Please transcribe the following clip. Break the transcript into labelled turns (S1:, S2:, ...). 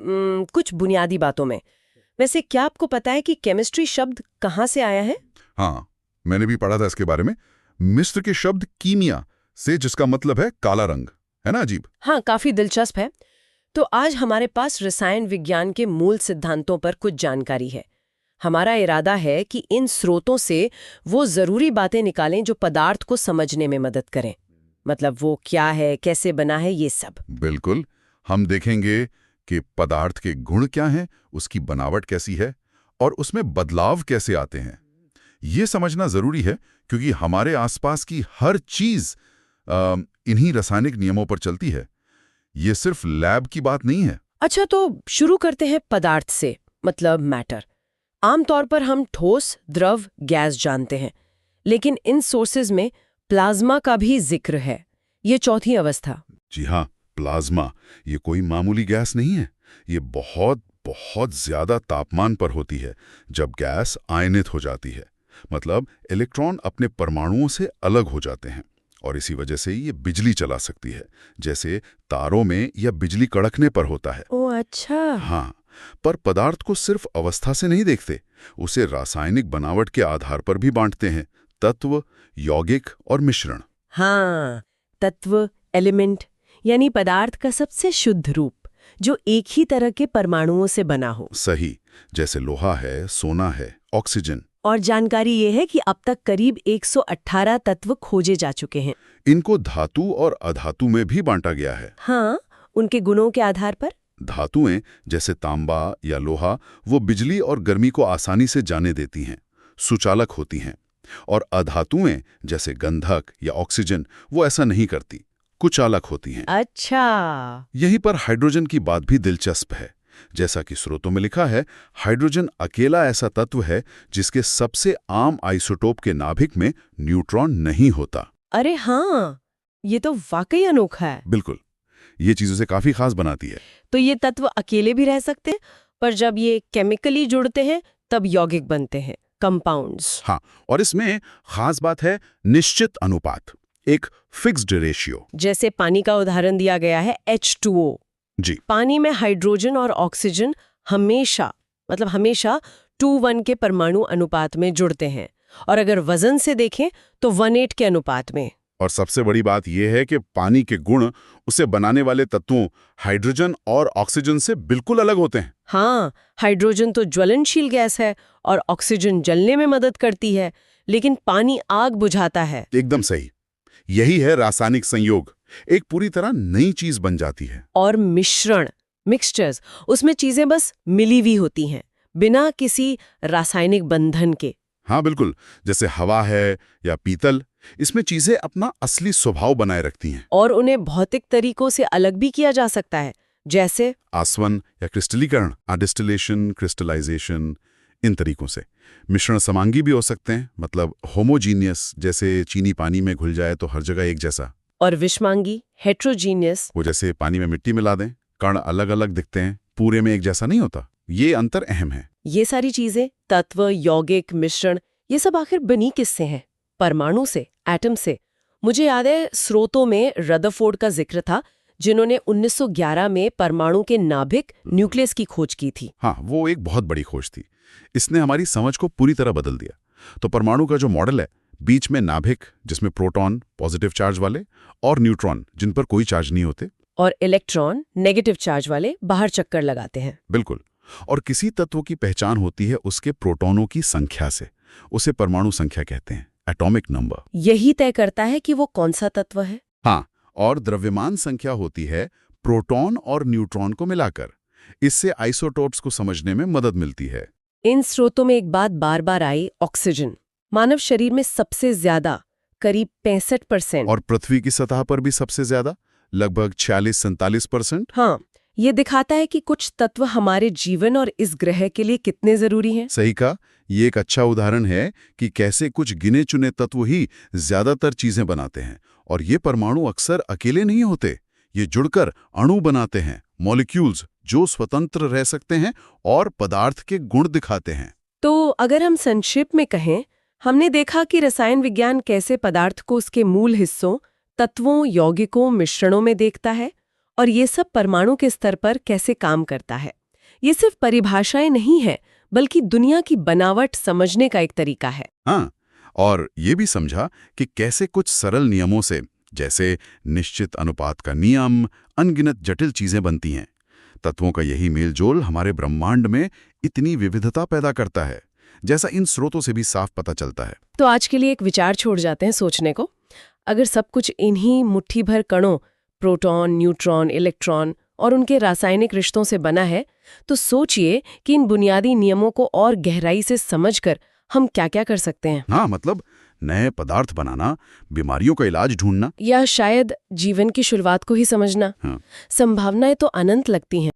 S1: कुछ बुनियादी बातों में। वैसे क्या आपको पता है कि केमिस्ट्री शब्द कहाँ से आया है?
S2: हाँ, मैंने भी पढ़ा था इसके बारे में। मिस्र के शब्द कीमिया से, जिसका मतलब है काला रंग। है ना अजीब?
S1: हाँ, काफी दिलचस्प है। तो आज हमारे पास रसायन विज्ञान के मूल सिद्धांतों पर कुछ जानकारी है। हमारा इरादा है कि इन स्रोतों से वो जरूरी बातें निकालें जो पदार्थ को समझने में मदद करें। मतलब वो क्या है, कैसे बना है, ये सब।
S2: बिल्कुल। हम देखेंगे कि पदार्थ के गुण क्या हैं, उसकी बनावट कैसी है और उसमें बदलाव कैसे आते हैं। ये समझना जरूरी है क्योंकि हमारे आसपास की हर चीज इन्हीं रासायनिक नियमों पर चलती है। ये सिर्फ लैब की बात नहीं है।
S1: अच्छा, तो शुरू करते हैं पदार्थ से, मतलब मैटर। आमतौर पर हम ठोस, द्रव, गैस जानते हैं, लेकिन इन सोर्सेज में प्लाज्मा का भी जिक्र है। ये चौथी अवस्था।
S2: जी हाँ, प्लाज्मा ये कोई मामूली गैस नहीं है। ये बहुत बहुत ज्यादा तापमान पर होती है जब गैस आयनित हो जाती है। मतलब इलेक्ट्रॉन अपने परमाणुओं से अलग हो जाते हैं और इसी वजह से ये बिजली चला सकती है, जैसे तारों में या बिजली कड़कने पर होता है।
S1: ओह अच्छा।
S2: हाँ, पर पदार्थ को सिर्फ अवस्था से नहीं देखते, उसे रासायनिक बनावट के आधार पर भी बांटते हैं। तत्व, यौगिक और मिश्रण।
S1: हाँ, तत्व, एलिमेंट, यानी पदार्थ का सबसे शुद्ध रूप जो एक ही तरह के परमाणुओं से बना हो।
S2: सही, जैसे लोहा है, सोना है, ऑक्सीजन।
S1: और जानकारी ये है कि अब तक करीब 118 तत्व खोजे जा चुके हैं।
S2: इनको धातु और अधातु में भी बांटा गया है।
S1: हाँ, उनके गुणों के आधार पर।
S2: धातुएं जैसे तांबा या लोहा वो बिजली और गर्मी को आसानी से जाने देती हैं, सुचालक होती हैं। और अधातुएं जैसे गंधक या ऑक्सीजन वो ऐसा नहीं करती, कुचालक होती हैं।
S1: अच्छा।
S2: यहीं पर हाइड्रोजन की बात भी दिलचस्प है। जैसा कि स्रोतों में लिखा है, हाइड्रोजन अकेला ऐसा तत्व है जिसके सबसे आम आइसोटोप के नाभिक में न्यूट्रॉन नहीं होता।
S1: अरे हाँ, ये तो वाकई अनोखा है।
S2: बिल्कुल, ये चीजों से काफी खास बनाती है।
S1: तो ये तत्व अकेले भी रह सकते हैं, पर जब ये केमिकली जुड़ते हैं तब यौगिक बनते हैं, कंपाउंड्स।
S2: हाँ, और इसमें खास बात है निश्चित अनुपात, एक फिक्स्ड रेशियो।
S1: जैसे पानी का उदाहरण दिया गया है H2O।
S2: जी
S1: पानी में हाइड्रोजन और ऑक्सीजन हमेशा 2:1 के परमाणु अनुपात में जुड़ते हैं, और अगर वजन से देखें तो 1:8 के अनुपात में।
S2: और सबसे बड़ी बात यह है कि पानी के गुण उसे बनाने वाले तत्वों हाइड्रोजन और ऑक्सीजन से बिल्कुल अलग होते हैं।
S1: हाँ, हाइड्रोजन तो ज्वलनशील गैस है और ऑक्सीजन जलने में मदद करती है, लेकिन पानी आग बुझाता है।
S2: एकदम सही, यही है रासायनिक संयोग, एक पूरी तरह नई चीज बन जाती है।
S1: और मिश्रण, मिक्सचर्स, उसमें चीजें बस मिली हुई होती हैं, बिना किसी रासायनिक बंधन के।
S2: हाँ बिल्कुल, जैसे हवा है या पीतल, इसमें चीजें अपना असली स्वभाव बनाए रखती हैं।
S1: और उन्हें भौतिक तरीकों से अलग भी किया जा सकता है, जैसे
S2: आसवन या क्रिस्टलीकरण, डिस्टिलेशन, क्रिस्टलाइजेशन, इन तरीकों से। मिश्रण समांगी भी हो सकते हैं, मतलब होमोजीनियस, जैसे चीनी पानी में घुल जाए तो हर जगह एक जैसा।
S1: और विषमांगी, हेट्रोजीनियस,
S2: वो जैसे पानी में मिट्टी मिला दें, कण अलग अलग दिखते हैं, पूरे में एक जैसा नहीं होता। ये अंतर अहम है।
S1: ये सारी चीजें, तत्व, यौगिक, मिश्रण, ये सब आखिर बनी किससे हैं? परमाणु से, एटम से। मुझे याद है स्रोतों में रदरफोर्ड का जिक्र था, जिन्होंने 1911 में परमाणु के नाभिक, न्यूक्लियस की खोज की थी।
S2: हाँ, वो एक बहुत बड़ी खोज थी। इसने हमारी समझ को पूरी तरह बदल दिया। तो परमाणु का जो मॉडल है, बीच में नाभिक जिसमें प्रोटॉन पॉजिटिव चार्ज वाले और न्यूट्रॉन जिन पर कोई चार्ज नहीं होते,
S1: और इलेक्ट्रॉन नेगेटिव चार्ज वाले बाहर चक्कर लगाते हैं।
S2: बिल्कुल। और किसी तत्व की पहचान होती है उसके प्रोटॉनों की संख्या से। उसे परमाणु संख्या कहते हैं, एटॉमिक नंबर।
S1: यही तय करता है कि वो कौन सा तत्व है।
S2: हाँ, और द्रव्यमान संख्या होती है प्रोटॉन और न्यूट्रॉन को मिलाकर। इससे आइसोटोप्स को समझने में मदद मिलती है।
S1: इन स्रोतों में एक बात बार बार आई, ऑक्सीजन। मानव शरीर में सबसे ज्यादा, करीब 65%।
S2: और पृथ्वी की सतह पर भी सबसे ज्यादा, लगभग 46-47%।
S1: हाँ, ये दिखाता है कि कुछ तत्व हमारे जीवन और इस ग्रह के लिए कितने जरूरी हैं।
S2: सही कहा, ये एक अच्छा उदाहरण है कि कैसे कुछ गिने चुने तत्व ही ज्यादातर चीजें बनाते हैं। और ये परमाणु अक्सर अकेले नहीं होते, ये जुड़कर अणु बनाते हैं, मॉलिक्यूल्स, जो स्वतंत्र रह सकते हैं और पदार्थ के गुण दिखाते हैं।
S1: तो अगर हम संक्षेप में कहें, हमने देखा कि रसायन विज्ञान कैसे पदार्थ को उसके मूल हिस्सों, तत्वों, यौगिकों, मिश्रणों में देखता है और ये सब परमाणु के स्तर पर कैसे काम करता है। ये सिर्फ परिभाषाएं नहीं है, बल्कि दुनिया की बनावट समझने का एक तरीका है।
S2: हाँ, और ये भी समझा कि कैसे कुछ सरल नियमों से, जैसे निश्चित अनुपात का नियम, अनगिनत जटिल चीजें बनती हैं। तत्वों का यही मेलजोल हमारे ब्रह्मांड में इतनी विविधता पैदा करता है, जैसा इन स्रोतों से भी साफ पता चलता है।
S1: तो आज के लिए एक विचार छोड़ जाते हैं सोचने को। अगर सब कुछ इन्हीं मुट्ठी भर कणों, प्रोटॉन, न्यूट्रॉन, इलेक्ट्रॉन और उनके रासायनिक रिश्तों से बना है, तो सोचिए कि इन बुनियादी नियमों को और गहराई से समझकर हम क्या-क्या कर सकते हैं।
S2: हाँ, मतलब नए पदार्थ बनाना, बीमारियों का इलाज ढूंढना,
S1: या शायद जीवन की शुरुआत को ही समझना।
S2: हाँ।
S1: संभावनाएं तो अनंत लगती हैं।